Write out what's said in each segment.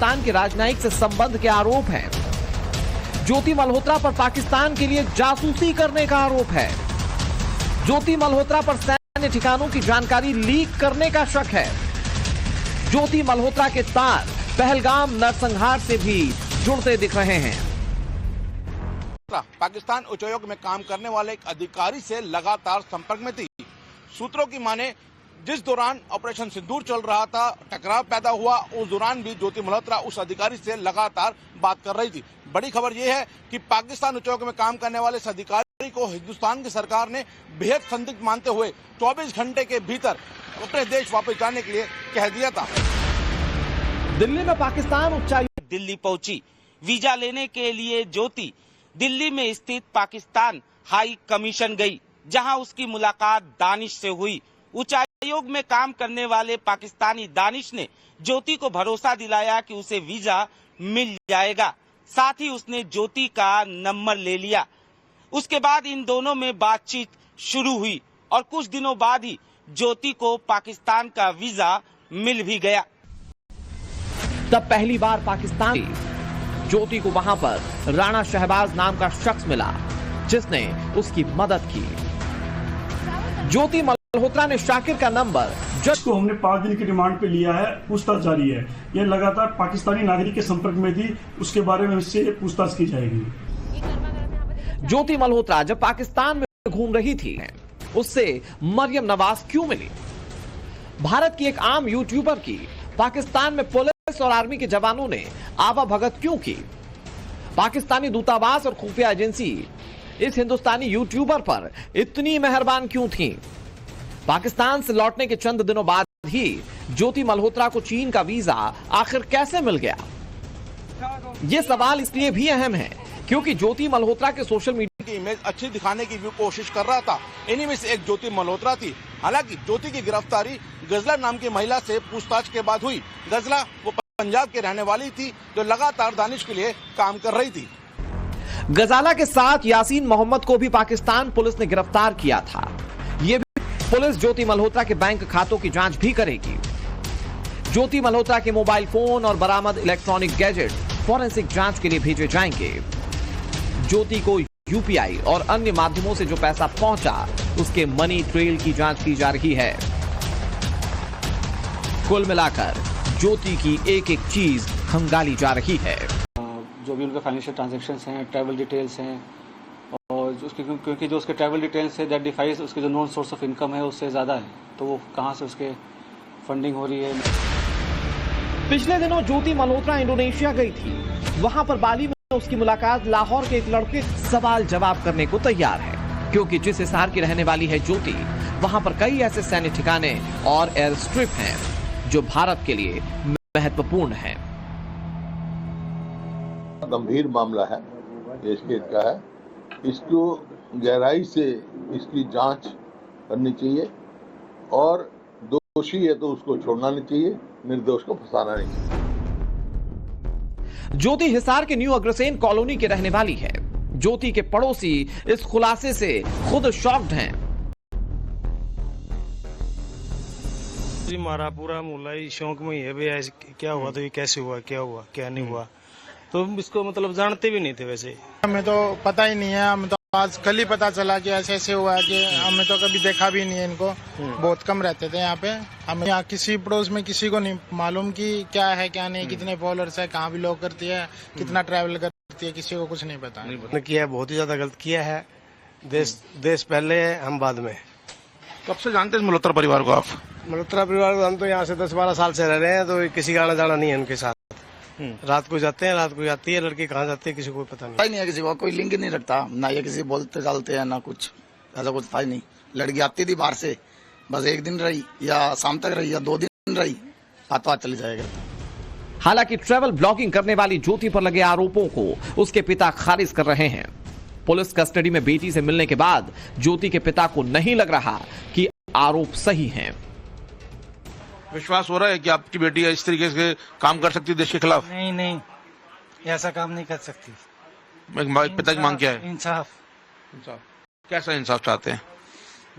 पाकिस्तान के राजनयिक से संबंध के आरोप हैं। ज्योति मल्होत्रा पर पाकिस्तान के लिए जासूसी करने का आरोप है। ज्योति मल्होत्रा पर सैन्य ठिकानों की जानकारी लीक करने का शक है। ज्योति मल्होत्रा के तार पहलगाम नरसंहार से भी जुड़ते दिख रहे हैं। पाकिस्तान उच्चायोग में काम करने वाले एक अधिकारी से लगातार संपर्क में थी। सूत्रों की माने जिस दौरान ऑपरेशन सिंदूर चल रहा था, टकराव पैदा हुआ, उस दौरान भी ज्योति मल्होत्रा उस अधिकारी से लगातार बात कर रही थी। बड़ी खबर यह है कि पाकिस्तान उच्चायोग में काम करने वाले इस अधिकारी को हिंदुस्तान की सरकार ने बेहद संदिग्ध मानते हुए 24 घंटे के भीतर अपने देश वापस जाने के लिए कह दिया था। दिल्ली में पाकिस्तान उच्चायुक्त दिल्ली पहुंची। वीजा लेने के लिए ज्योति दिल्ली में स्थित पाकिस्तान हाई कमीशन गई, जहां उसकी मुलाकात दानिश से हुई। उच्चायोग में काम करने वाले पाकिस्तानी दानिश ने ज्योति को भरोसा दिलाया कि उसे वीजा मिल जाएगा। साथ ही उसने ज्योति का नंबर ले लिया। उसके बाद इन दोनों में बातचीत शुरू हुई और कुछ दिनों बाद ही ज्योति को पाकिस्तान का वीजा मिल भी गया। तब पहली बार पाकिस्तानी ज्योति को वहां पर राणा शहबाज नाम का शख्स मिला, जिसने उसकी मदद की। ज्योति मल्होत्रा ने शाकिर का नंबर को हमने 5 दिन की रिमांड पे लिया है, पूछताछ जारी है। यह लगातार पाकिस्तानी नागरिक के संपर्क में थी, उसके बारे में इससे पूछताछ की जाएगी। ज्योति मल्होत्रा जब पाकिस्तान में घूम रही थी, उससे मरियम नवाज क्यों मिली? भारत की एक आम यूट्यूबर की पाकिस्तान में पुलिस और आर्मी के जवानों ने आवाभगत क्यों की? पाकिस्तानी दूतावास और खुफिया एजेंसी इस हिंदुस्तानी यूट्यूबर पर इतनी मेहरबान क्यों थी? पाकिस्तान से लौटने के चंद दिनों बाद ही ज्योति मल्होत्रा को चीन का वीजा आखिर कैसे मिल गया? ये सवाल इसलिए भी अहम है क्योंकि ज्योति मल्होत्रा के सोशल मीडिया की इमेज अच्छी दिखाने की भी कोशिश कर रहा था। इन्हीं में से एक ज्योति मल्होत्रा थी। हालांकि ज्योति की गिरफ्तारी गजला नाम की महिला से पूछताछ के बाद हुई। गजला वो पंजाब के रहने वाली थी, जो लगातार दानिश के लिए काम कर रही थी। गजाला के साथ यासीन मोहम्मद को भी पाकिस्तान पुलिस ने गिरफ्तार किया था। ये भी पुलिस ज्योति मल्होत्रा के बैंक खातों की जांच भी करेगी। ज्योति मल्होत्रा के मोबाइल फोन और बरामद इलेक्ट्रॉनिक गैजेट फॉरेंसिक जांच के लिए भेजे जाएंगे। ज्योति को यूपीआई और अन्य माध्यमों से जो पैसा पहुंचा, उसके मनी ट्रेल की जांच की जा रही है। कुल मिलाकर ज्योति की एक एक चीज खंगाली जा रही है। जो भी उनके फाइनेंशियल ट्रांजैक्शंस हैं, ट्रैवल डिटेल्स हैं, और उसके क्योंकि जो उसके ट्रैवल डिटेल्स है दैट डिफाइज उसके जो नॉन सोर्स ऑफ इनकम है उससे ज़्यादा है, तो वो कहाँ से उसके फंडिंग हो रही है। पिछले दिनों ज्योति मल्होत्रा इंडोनेशिया गई थी। वहां पर बाली में उसकी मुलाकात लाहौर के एक लड़के सवाल जवाब करने को तैयार है, क्योंकि जिस हिसार की रहने वाली है ज्योति, वहां पर कई ऐसे सैन्य ठिकाने और एयर स्ट्रिप हैं जो भारत के लिए महत्वपूर्ण है। गंभीर मामला है, देश के हित का है। इसको गहराई से इसकी जांच करनी चाहिए और दोषी है तो उसको छोड़ना नहीं चाहिए, निर्दोष को फंसाना नहीं चाहिए। ज्योति हिसार के न्यू अग्रसेन कॉलोनी के रहने वाली है। ज्योति के पड़ोसी इस खुलासे से खुद शॉक्ड हैं। हमारा पूरा मोहल्ला ही शौक में ही है भाई, क्या हुआ तो ये कैसे हुआ, क्या हुआ क्या नहीं हुआ, तो इसको मतलब जानते भी नहीं थे। वैसे हमें तो पता ही नहीं है, हमें तो आज कल ही पता चला कि ऐसे ऐसे हुआ कि हमें तो कभी देखा भी नहीं है इनको। बहुत कम रहते थे यहाँ पे। हमें यहाँ किसी पड़ोस में किसी को नहीं मालूम कि क्या है क्या नहीं, कितने फॉलोअर्स है, कहाँ बिलोंग करती है, कितना ट्रैवल करती है, किसी को कुछ नहीं पता। किया बहुत ही ज्यादा गलत किया है। देश पहले है, हम बाद में। कब से जानते हैं मल्होत्रा परिवार को आप? मल्होत्रा परिवार को हम तो यहाँ से 10-12 साल से रह रहे हैं, तो किसी का आना जाना नहीं है उनके साथ। रात को जाते हैं, रात को जाती है लड़की, कहाँ जाती है किसी को पता नहीं है। किसी को कोई लिंक नहीं रखता, ना ये किसी बोलते चालते हैं, ना कुछ ऐसा कुछ था ही नहीं। लड़की आती थी बाहर से, बस एक दिन रही या शाम तक रही या 2 दिन रही, हाथों हाथ चली जाएगा। हालांकि ट्रैवल ब्लॉगिंग करने वाली ज्योति पर लगे आरोपों को उसके पिता खारिज कर रहे हैं। पुलिस कस्टडी में बेटी से मिलने के बाद ज्योति के पिता को नहीं लग रहा कि आरोप सही हैं। विश्वास हो रहा है कि आपकी बेटी इस तरीके से काम कर सकती है देश के खिलाफ? नहीं, ऐसा काम नहीं कर सकती। पिता की मांग क्या है? इंसाफ। कैसा इंसाफ चाहते हैं?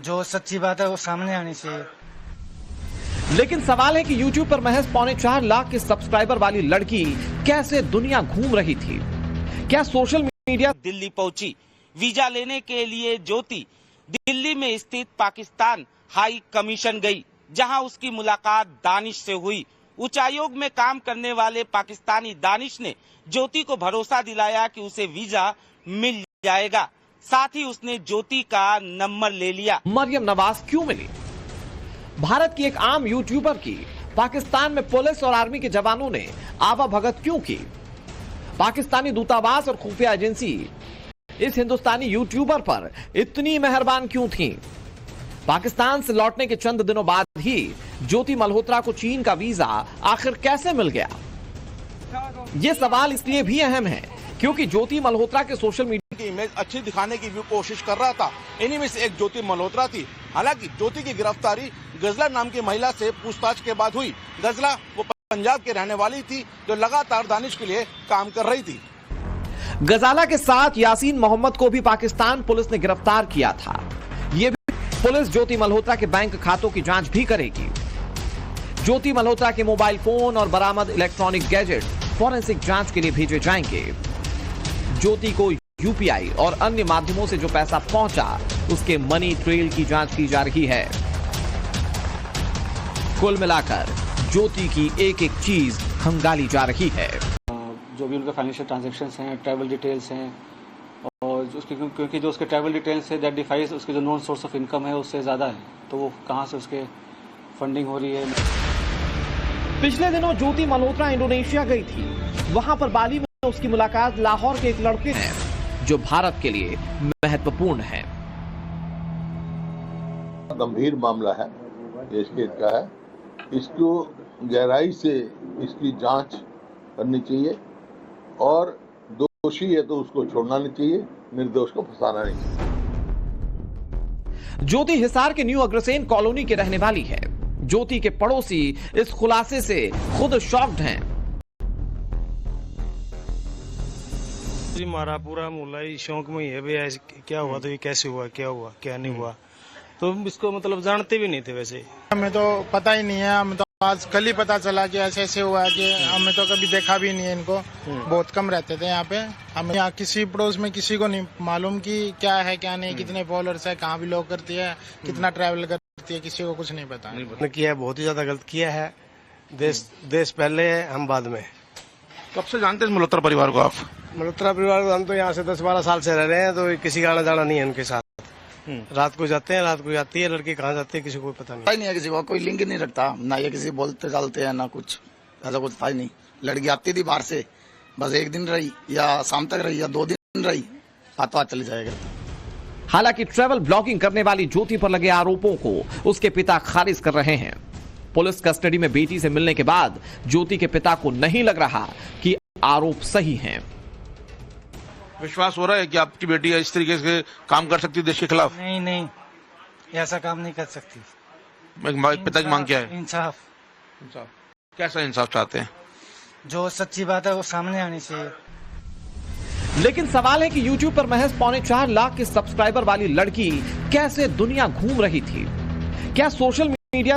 जो सच्ची बात है वो सामने आनी चाहिए। लेकिन सवाल है कि YouTube पर महज 4.25 लाख के सब्सक्राइबर वाली लड़की कैसे दुनिया घूम रही थी? क्या सोशल मीडिया दिल्ली पहुंची। वीजा लेने के लिए ज्योति दिल्ली में स्थित पाकिस्तान हाई कमीशन गई, जहां उसकी मुलाकात दानिश से हुई। उच्चायोग में काम करने वाले पाकिस्तानी दानिश ने ज्योति को भरोसा दिलाया कि उसे वीजा मिल जाएगा। साथ ही उसने ज्योति का नंबर ले लिया। मरियम नवाज क्यों मिली? भारत की एक आम यूट्यूबर की पाकिस्तान में पुलिस और आर्मी के जवानों ने आवाभगत क्यों की? पाकिस्तानी दूतावास और खुफिया एजेंसी इस हिंदुस्तानी यूट्यूबर पर इतनी मेहरबान क्यों थी? पाकिस्तान से लौटने के चंद दिनों बाद ही ज्योति मल्होत्रा को चीन का वीजा आखिर कैसे मिल गया? यह सवाल इसलिए भी अहम है क्योंकि ज्योति मल्होत्रा के सोशल मीडिया की इमेज अच्छी दिखाने की भी कोशिश कर रहा था। इन्हीं में से एक ज्योति मल्होत्रा थी। हालांकि ज्योति की गिरफ्तारी गजला नाम की महिला से पूछताछ के बाद हुई। गजला वो पंजाब की रहने वाली थी जो लगातार दानिश के लिए काम कर रही थी। गजाला के साथ यासीन मोहम्मद को भी पाकिस्तान पुलिस ने गिरफ्तार किया था। यह भी पुलिस ज्योति मल्होत्रा के बैंक खातों की जांच भी करेगी। ज्योति मल्होत्रा के मोबाइल फोन और बरामद इलेक्ट्रॉनिक गैजेट फॉरेंसिक जांच के लिए भेजे जाएंगे। ज्योति को यूपीआई और अन्य माध्यमों से जो पैसा पहुंचा उसके मनी ट्रेल की जांच की जा रही है। कुल मिलाकर ज्योति की एक एक चीज खंगाली जा रही है। जो भी उनके फाइनेंशियल ट्रांजैक्शंस हैं, ट्रैवल डिटेल्स हैं, और उसके क्योंकि जो उसके ट्रैवल डिटेल्स है दैट डिफाइज उसके जो नॉन सोर्स ऑफ इनकम है उससे ज़्यादा है, तो वो कहाँ से उसके फंडिंग हो रही है। पिछले दिनों ज्योति मल्होत्रा इंडोनेशिया गई थी। वहां पर बाली में उसकी मुलाकात लाहौर के एक लड़के हैं जो भारत के लिए महत्वपूर्ण है। गंभीर मामला है, देश के हित का है। इसको गहराई से इसकी जांच करनी चाहिए और दोषी है तो उसको छोड़ना नहीं चाहिए, निर्दोष को फंसाना नहीं चाहिए। ज्योति हिसार के न्यू अग्रसेन कॉलोनी के रहने वाली है। ज्योति के पड़ोसी इस खुलासे से खुद शॉक्ड हैं। हमारा पूरा मोहल्ला ही शौक में ही है, भाई ऐसे क्या हुआ तो ये कैसे हुआ, क्या हुआ क्या नहीं हुआ, तो इसको मतलब जानते भी नहीं थे। वैसे हमें तो पता ही नहीं है, हमें तो आज कल ही पता चला कि ऐसे ऐसे हुआ है कि हमें तो कभी देखा भी नहीं है इनको। बहुत कम रहते थे यहाँ पे। हमें यहाँ किसी पड़ोस में किसी को नहीं मालूम कि क्या है क्या नहीं, कितने फॉलोअर्स है, कहाँ भी लोग करती है, कितना ट्रैवल करती है, किसी को कुछ नहीं पता। किया है, बहुत ही ज्यादा गलत किया है। देश पहले है, हम बाद में। कब से जानते हैं मल्होत्रा परिवार को आप? मल्होत्रा परिवार को हम तो यहाँ से 10-12 साल से रह रहे हैं, तो किसी का आना जाना नहीं है उनके साथ। रात को जाते हैं, रात को जाती है लड़की, कहाँ जाती है किसी को पता नहीं है, किसी को कोई लिंक नहीं रखता, ना ये किसी बोलते चालते हैं ना कुछ, ऐसा कुछ था ही नहीं। लड़की आती थी बाहर से, बस एक दिन रही या शाम तक रही या 2 दिन रही, हाथों हाथ चली जाएगा। हालांकि ट्रैवल ब्लॉगिंग करने वाली ज्योति पर लगे आरोपों को उसके पिता खारिज कर रहे हैं। पुलिस कस्टडी में बेटी से मिलने के बाद ज्योति के पिता को नहीं लग रहा कि आरोप सही हैं। विश्वास हो रहा है कि आपकी बेटी इस तरीके से काम कर सकती है देश के खिलाफ? नहीं, ऐसा काम नहीं कर सकती। पिता की मांग क्या है? इंसाफ। कैसा इंसाफ चाहते हैं? जो सच्ची बात है वो सामने आनी चाहिए। लेकिन सवाल है कि YouTube पर महज 4.25 लाख के सब्सक्राइबर वाली लड़की कैसे दुनिया घूम रही थी? क्या सोशल